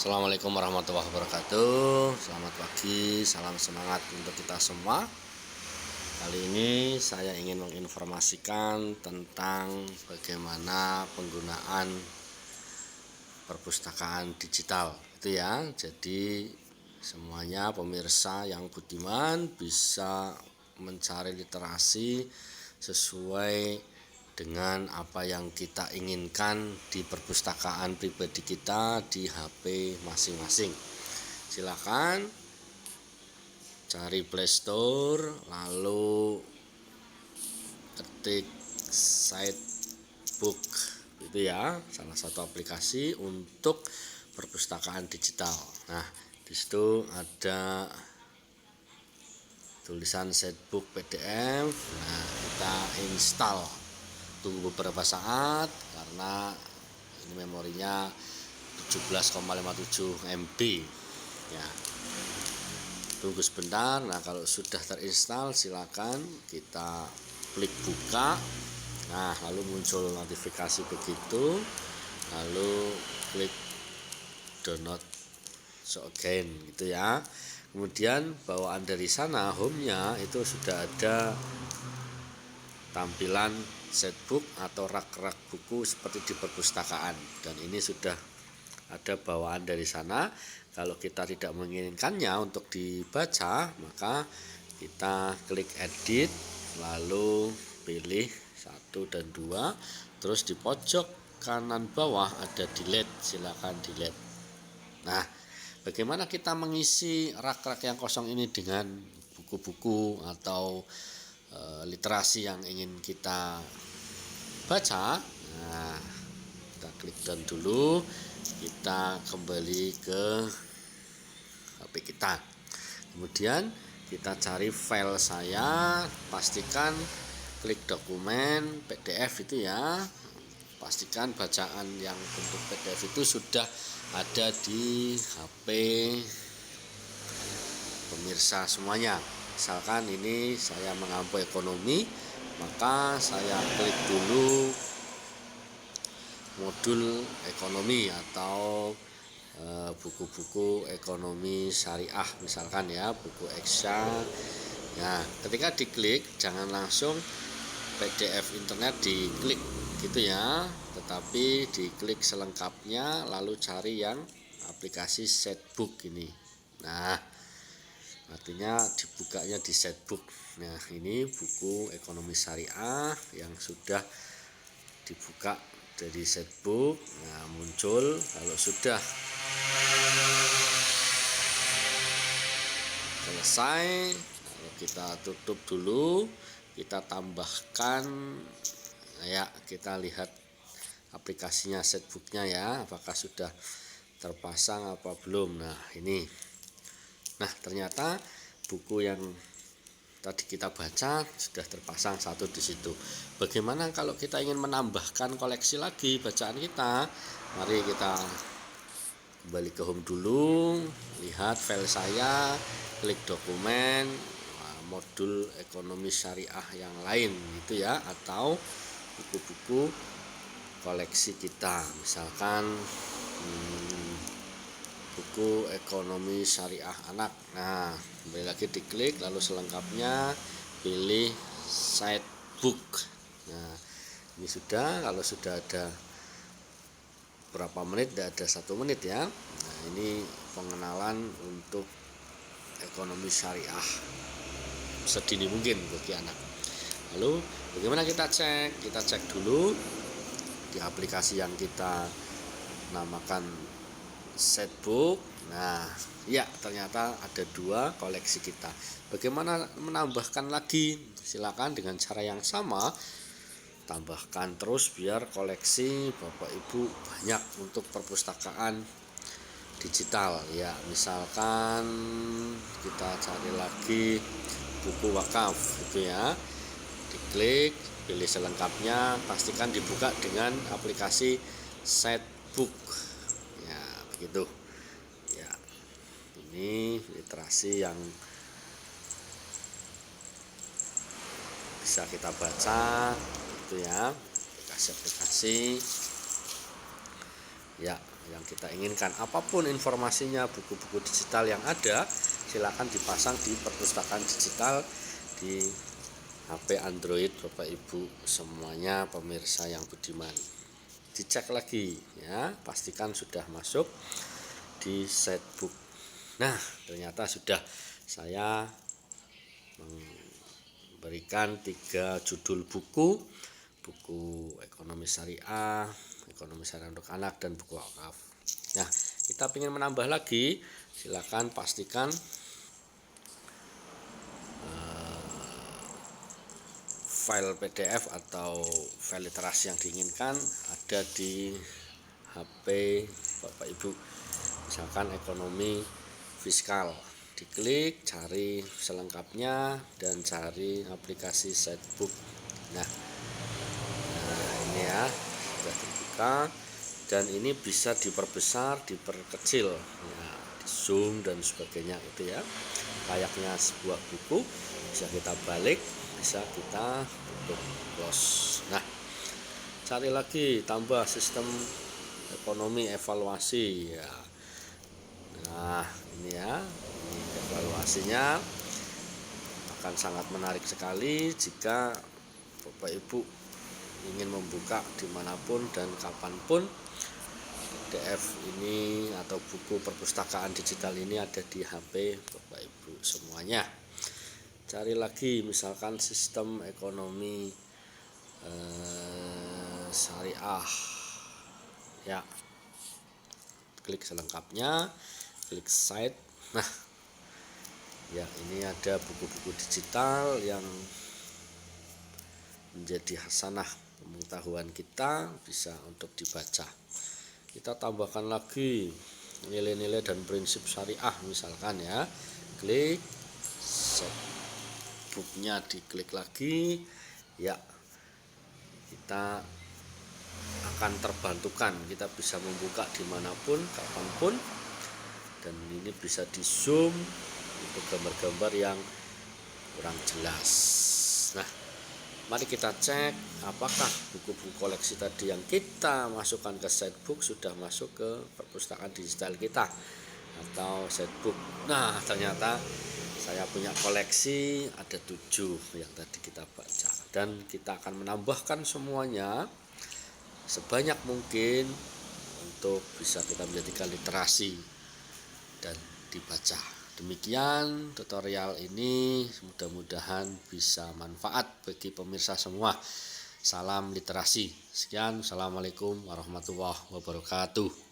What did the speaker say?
Assalamualaikum warahmatullahi wabarakatuh. Selamat pagi, salam semangat untuk kita semua. Kali ini saya ingin menginformasikan tentang bagaimana penggunaan perpustakaan digital itu ya. Jadi semuanya pemirsa yang budiman bisa mencari literasi sesuai dengan apa yang kita inginkan di perpustakaan pribadi kita di HP masing-masing. Silakan cari Play Store, lalu ketik Sitebook itu ya, salah satu aplikasi untuk perpustakaan digital. Nah, di situ ada tulisan Sitebook PDF. Nah, kita install. Tunggu beberapa saat karena ini memorinya 17,57 MB ya. Tunggu sebentar. Nah, kalau sudah terinstall silakan kita klik buka. Nah, lalu muncul notifikasi begitu, lalu klik download so again gitu ya. Kemudian bawaan dari sana, home-nya itu sudah ada tampilan Sitebook atau rak-rak buku seperti di perpustakaan, dan ini sudah ada bawaan dari sana. Kalau kita tidak menginginkannya untuk dibaca, maka kita klik edit, lalu pilih 1 dan 2, terus di pojok kanan bawah ada delete, silakan delete. Nah, bagaimana kita mengisi rak-rak yang kosong ini dengan buku-buku atau literasi yang ingin kita baca? Nah, kita klik down dulu, kita kembali ke HP kita, kemudian kita cari file saya, pastikan klik dokumen PDF itu ya, pastikan bacaan yang bentuk PDF itu sudah ada di HP pemirsa semuanya. Misalkan ini saya mengampu ekonomi, maka saya klik dulu modul ekonomi atau buku-buku ekonomi syariah misalkan ya, buku Eksya. Nah, ketika diklik jangan langsung PDF internet diklik gitu ya, tetapi diklik selengkapnya lalu cari yang aplikasi Sitebook ini. Nah, artinya dibukanya di Sitebook. Nah, ini buku ekonomi syariah yang sudah dibuka dari Sitebook. Nah, muncul. Kalau sudah selesai, lalu kita tutup dulu, kita tambahkan ya, kita lihat aplikasinya Sitebooknya ya, apakah sudah terpasang apa belum. Nah, ini. Nah, ternyata buku yang tadi kita baca sudah terpasang satu di situ. Bagaimana kalau kita ingin menambahkan koleksi lagi bacaan kita? Mari kita kembali ke home dulu, lihat file saya, klik dokumen, modul ekonomi syariah yang lain itu ya, atau buku-buku koleksi kita, misalkan buku ekonomi syariah anak. Nah, kembali lagi diklik, lalu selengkapnya pilih Sitebook. Nah, ini sudah. Kalau sudah ada berapa menit, tidak ada 1 menit ya. Nah, ini pengenalan untuk ekonomi syariah sedini mungkin bagi anak. Lalu bagaimana kita cek? Kita cek dulu di aplikasi yang kita namakan Sitebook. Nah, ya, ternyata ada 2 koleksi kita. Bagaimana menambahkan lagi? Silakan dengan cara yang sama, tambahkan terus biar koleksi Bapak Ibu banyak untuk perpustakaan digital ya. Misalkan kita cari lagi buku wakaf gitu ya, diklik, pilih selengkapnya, pastikan dibuka dengan aplikasi Sitebook ya, begitu ya. Ini literasi yang bisa kita baca itu ya, aplikasi-aplikasi ya. yang kita inginkan. Apapun informasinya, buku-buku digital yang ada, silakan dipasang di perpustakaan digital di HP Android Bapak Ibu semuanya, pemirsa yang budiman. Dicek lagi ya, pastikan sudah masuk di setbook. Nah, ternyata sudah saya memberikan 3 judul buku ekonomi syariah, ekonomi syariah untuk anak, dan buku wakaf. Nah, kita ingin menambah lagi, silakan pastikan file PDF atau file literasi yang diinginkan ada di HP Bapak Ibu. Misalkan ekonomi fiskal, diklik, cari selengkapnya, dan cari aplikasi setbook. Nah ini ya, sudah terbuka, dan ini bisa diperbesar, diperkecil, ya, di zoom dan sebagainya itu ya. Layaknya sebuah buku, bisa kita balik, bisa kita tutup, close. Nah, cari lagi, tambah sistem ekonomi evaluasi ya. Nah ini ya, ini evaluasinya akan sangat menarik sekali jika Bapak Ibu ingin membuka dimanapun dan kapanpun. PDF ini atau buku perpustakaan digital ini ada di HP Bapak Ibu semuanya. Cari lagi misalkan sistem ekonomi syariah ya, klik selengkapnya, klik site. Nah ya, ini ada buku-buku digital yang menjadi hasanah pengetahuan kita, bisa untuk dibaca. Kita tambahkan lagi nilai-nilai dan prinsip syariah misalkan ya, klik setbooknya, diklik lagi ya, kita akan terbantukan, kita bisa membuka dimanapun kapanpun, dan ini bisa di zoom untuk gambar-gambar yang kurang jelas. Nah, mari kita cek apakah buku-buku koleksi tadi yang kita masukkan ke setbook sudah masuk ke perpustakaan digital kita atau setbook. Nah, ternyata saya punya koleksi ada 7 yang tadi kita baca, dan kita akan menambahkan semuanya sebanyak mungkin untuk bisa kita menjadikan literasi dan dibaca. Demikian tutorial ini, mudah-mudahan bisa manfaat bagi pemirsa semua. Salam literasi. Sekian, assalamualaikum warahmatullahi wabarakatuh.